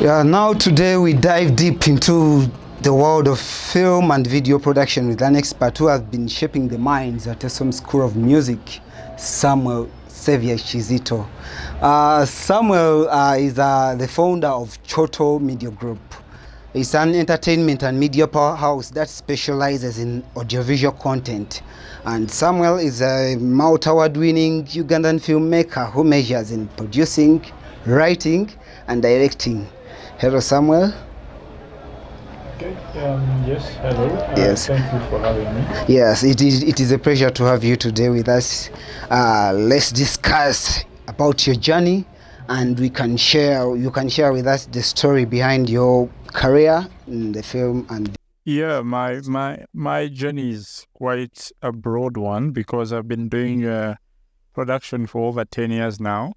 Now today we dive deep into the world of film and video production with an expert who has been shaping the minds at some School of Music, Samuel Saviour Kizito. Samuel is the founder of Choto Media Group. It's an entertainment and media powerhouse that specializes in audiovisual content. And Samuel is a multi-award-winning Ugandan filmmaker who measures in producing, writing, and directing. Hello, Samuel. Okay. Yes. Hello. Yes. Thank you for having me. Yes, it is a pleasure to have you today with us. Let's discuss about your journey, and you can share with us the story behind your career in the film and. Yeah, my journey is quite a broad one because I've been doing production for over 10 years now.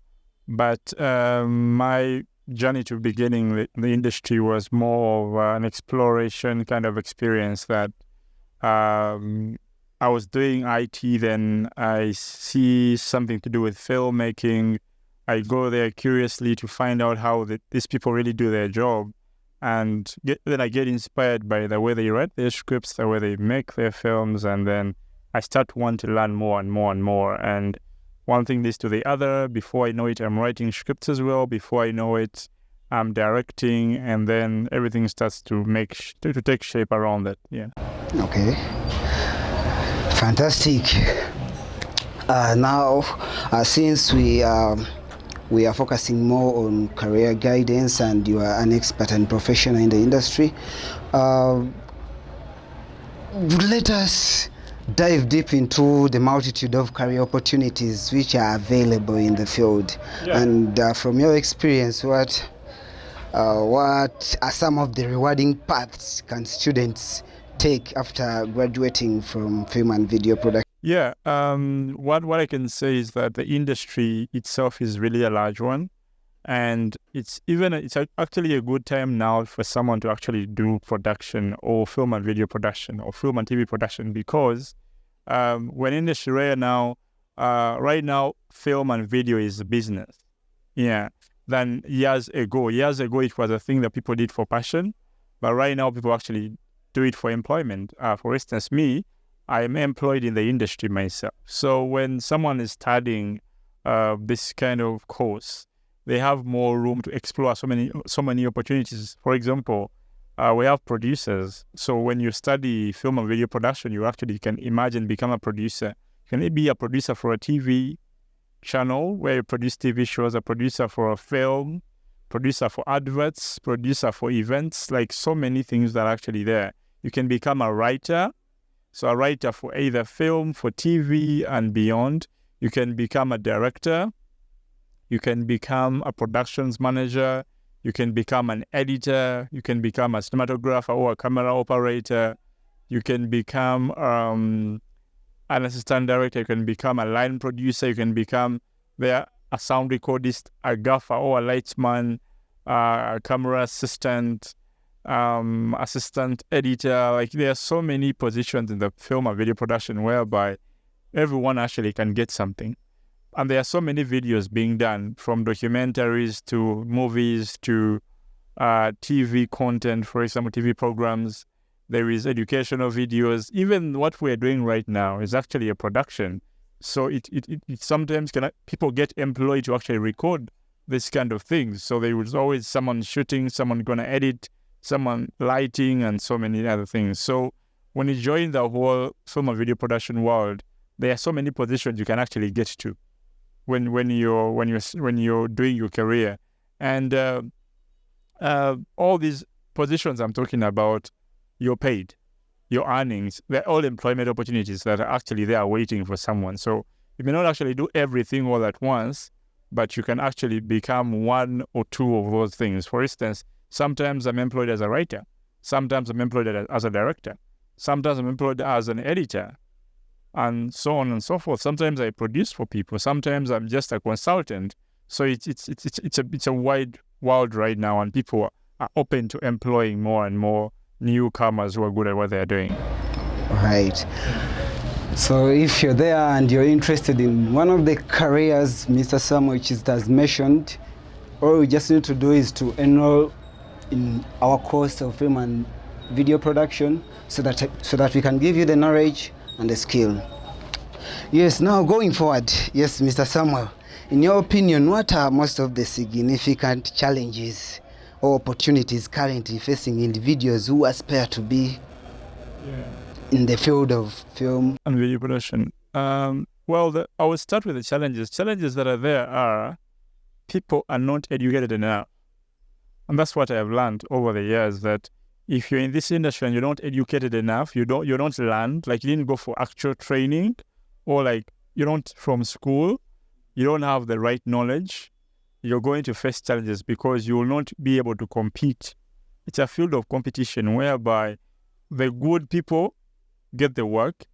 But my journey to beginning the industry was more of an exploration kind of experience that I was doing IT, then I see something to do with filmmaking. I go there curiously to find out how these people really do their job. And then I get inspired by the way they write their scripts, the way they make their films, and then I start to want to learn more and more and more. And one thing leads to the other. Before I know it, I'm writing scripts as well. Before I know it, I'm directing, and then everything starts to take shape around that. Yeah. Okay. Fantastic. Now, since we are focusing more on career guidance, and you are an expert and professional in the industry, let us dive deep into the multitude of career opportunities which are available in the field. Yeah. And from your experience, what are some of the rewarding paths can students take after graduating from film and video production? Yeah, what I can say is that the industry itself is really a large one, and it's actually a good time now for someone to actually do production or film and video production or film and TV production, because when industry right now, film and video is a business. Yeah, than years ago. Years ago, it was a thing that people did for passion, but right now people actually do it for employment. For instance, me, I am employed in the industry myself. So when someone is studying this kind of course, they have more room to explore so many opportunities. For example, we have producers. So when you study film and video production, you actually can imagine become a producer. You can be a producer for a TV channel where you produce TV shows, a producer for a film, producer for adverts, producer for events, like so many things that are actually there. You can become a writer. So a writer for either film, for TV and beyond. You can become a director. You can become a productions manager. You can become an editor. You can become a cinematographer or a camera operator. You can become an assistant director. You can become a line producer. You can become a sound recordist, a gaffer or a lightsman, a camera assistant, assistant editor. Like, there are so many positions in the film and video production whereby everyone actually can get something. And there are so many videos being done, from documentaries to movies to TV content, for example, TV programs. There is educational videos. Even what we're doing right now is actually a production. So it sometimes people get employed to actually record this kind of things. So there was always someone shooting, someone gonna edit, someone lighting, and so many other things. So when you join the whole film and video production world, there are so many positions you can actually get to when you're doing your career. And all these positions I'm talking about, you're paid, your earnings, they're all employment opportunities that are actually there waiting for someone. So you may not actually do everything all at once, but you can actually become one or two of those things. For instance, sometimes I'm employed as a writer. Sometimes I'm employed as a director. Sometimes I'm employed as an editor, and so on and so forth. Sometimes I produce for people. Sometimes I'm just a consultant. So it's a wide world right now, and people are open to employing more and more newcomers who are good at what they're doing. Right. So if you're there and you're interested in one of the careers Mr. Samuel Kizito has mentioned, all you just need to do is to enroll in our course of film and video production, so that we can give you the knowledge and the skill. Yes, now going forward, yes, Mr. Samuel, in your opinion, what are most of the significant challenges or opportunities currently facing individuals who aspire to be in the field of film and video production? Well, I will start with the challenges. Challenges that are there are people are not educated enough. And that's what I have learned over the years, that if you're in this industry and you're not educated enough, you don't learn, like you didn't go for actual training, or like you don't from school, you don't have the right knowledge, you're going to face challenges because you will not be able to compete. It's a field of competition whereby the good people get the work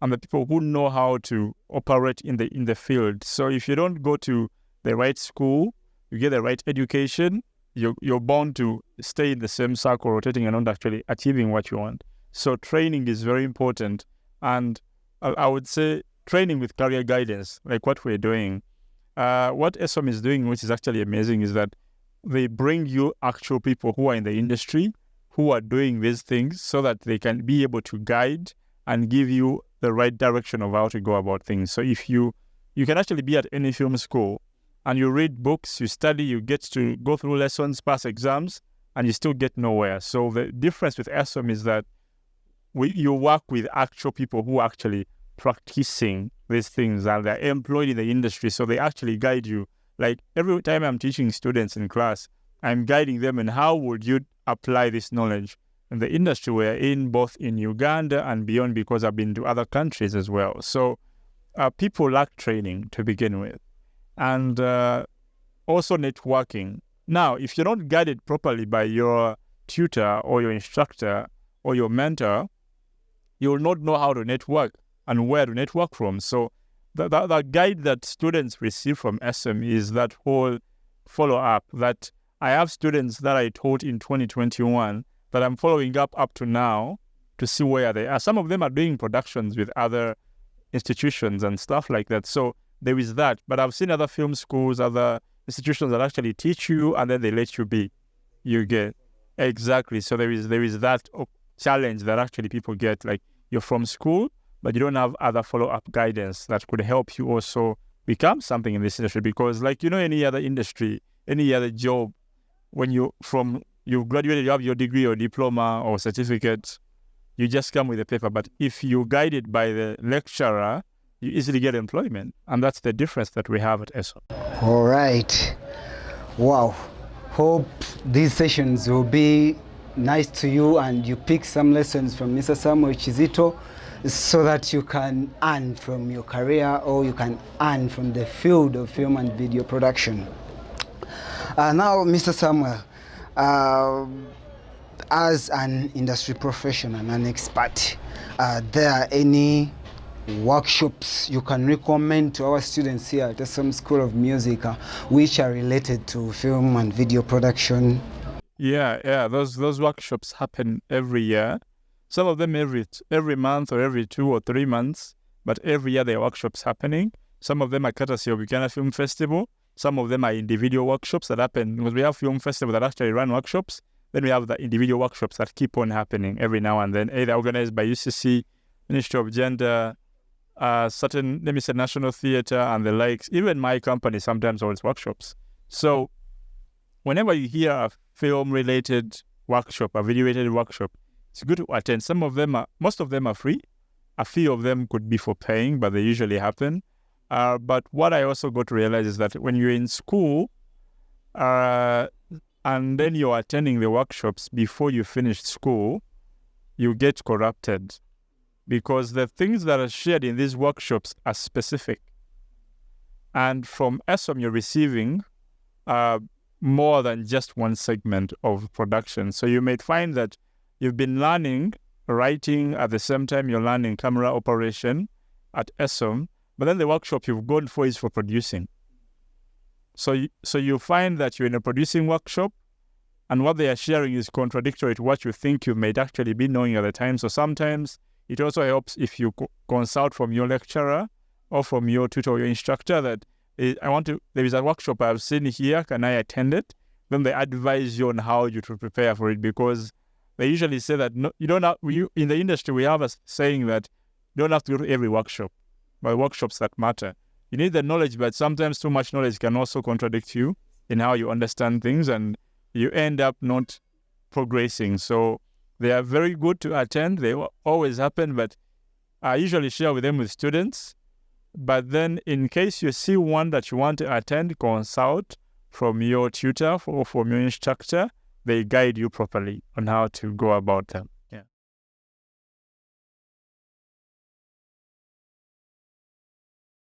and the people who know how to operate in the field. So if you don't go to the right school, you get the right education, you're bound to stay in the same circle rotating and not actually achieving what you want. So training is very important. And I would say training with career guidance, like what we're doing. What ESOM is doing, which is actually amazing, is that they bring you actual people who are in the industry, who are doing these things, so that they can be able to guide and give you the right direction of how to go about things. So if you can actually be at any film school and you read books, you study, you get to go through lessons, pass exams, and you still get nowhere. So the difference with ESOM is that you work with actual people who are actually practicing these things and they're employed in the industry. So they actually guide you. Like every time I'm teaching students in class, I'm guiding them in how would you apply this knowledge in the industry we're in, both in Uganda and beyond, because I've been to other countries as well. So people lack training to begin with. And also networking. Now, if you're not guided properly by your tutor or your instructor or your mentor, you will not know how to network and where to network from. So the guide that students receive from ESOM is that whole follow-up, that I have students that I taught in 2021 that I'm following up to now to see where they are. Some of them are doing productions with other institutions and stuff like that. So there is that. But I've seen other film schools, other institutions that actually teach you and then they let you be. You get exactly. So there is that challenge that actually people get. Like you're from school, but you don't have other follow-up guidance that could help you also become something in this industry. Because like, any other industry, any other job, when you've graduated, you have your degree or diploma or certificate, you just come with a paper. But if you're guided by the lecturer, you easily get employment. And that's the difference that we have at ESOM. All right. Wow. Hope these sessions will be nice to you and you pick some lessons from Mr. Samuel Kizito so that you can earn from your career or you can earn from the field of film and video production. Now, Mr. Samuel, as an industry professional and an expert, there are any workshops you can recommend to our students here at some School of Music which are related to film and video production? Yeah. Those workshops happen every year. Some of them every month or every 2 or 3 months, but every year there are workshops happening. Some of them are courtesy of Uganda Film Festival. Some of them are individual workshops that happen because we have film festival that actually run workshops. Then we have the individual workshops that keep on happening every now and then, either organized by UCC, Ministry of Gender, certain, let me say, National Theatre and the likes. Even my company sometimes holds workshops. So whenever you hear a film-related workshop, a video-related workshop, it's good to attend. Most of them are free. A few of them could be for paying, but they usually happen. But what I also got to realize is that when you're in school, and then you're attending the workshops before you finish school, you get corrupted because the things that are shared in these workshops are specific. And from ESOM, you're receiving more than just one segment of production. So you may find that you've been learning writing at the same time you're learning camera operation at ESOM, but then the workshop you've gone for is for producing. So you find that you're in a producing workshop and what they are sharing is contradictory to what you think you may actually be knowing at the time. So sometimes it also helps if you consult from your lecturer or from your tutor or your instructor that there is a workshop I've seen here, can I attend it? then they advise you on how you to prepare for it, because they usually say that you don't have, in the industry, we have a saying that you don't have to go to every workshop, but workshops that matter. You need the knowledge, but sometimes too much knowledge can also contradict you in how you understand things, and you end up not progressing. So they are very good to attend. They always happen, but I usually share with them with students. But then in case you see one that you want to attend, consult from your tutor or from your instructor. They guide you properly on how to go about them.